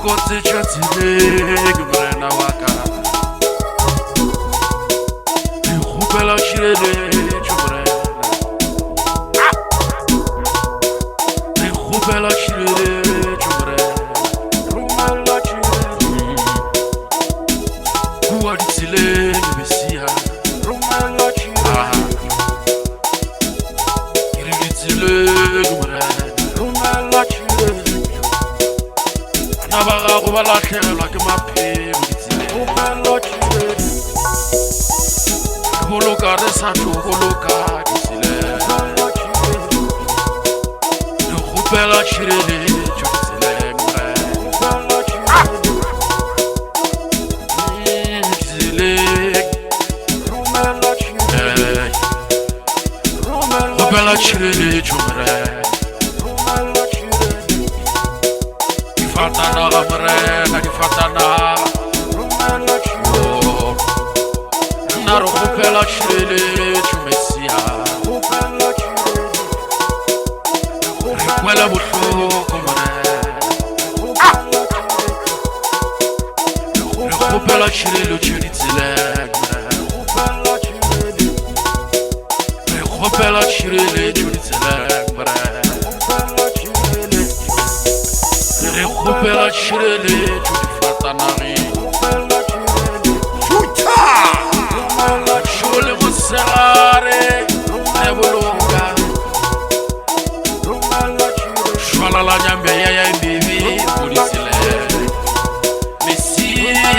Kote chatine gmrena waka Khupela shirele chumrena Khupela shirele chumrena Rumela shirele Kuaditsile besia Rumela shirele Kiritsile gmrena Rumela shirele Nabaga go ba latlhelwa ke maphelo ditsile boloka re sa tlo boloka ditsile re gopela tshireletso ditsile gopela tshireletso Fatana amrena di fatana Naro khopela shirele chumesia Kwela buhloko mre Khopela shirele chuditsile Khopela shirele chuditsile Khopela shirele chudifatanari Chuta Shole musare Nebulunga Shwala la nyambe ya mbibi Polisile Messi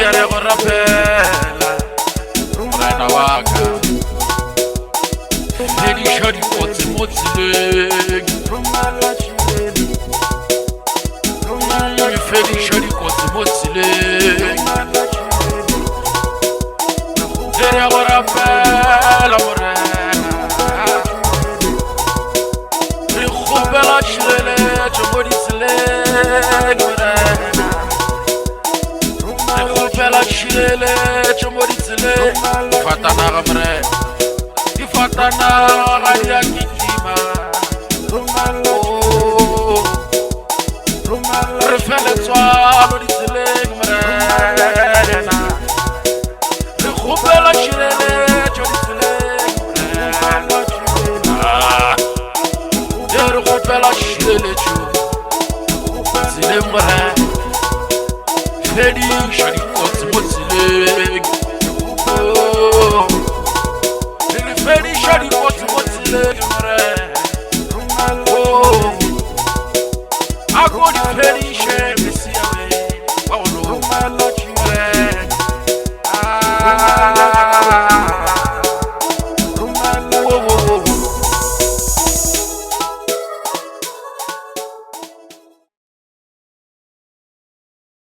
yare gorapela Mrena waka Fedi shadi kote motile Fedi shadi kote motile Dere gorapela morena Rikhopela shirele chomodisile morena Rikhopela shirele chomodisile Fatana gamre Di fatana gadia kitima Refele tswalo ditsile mrena Rikhopela shirele choditsile Rikhopela shirele choditsile mrena Fedi shadi kote motile Fedi shadi kote motile mrena Agodi fedi shem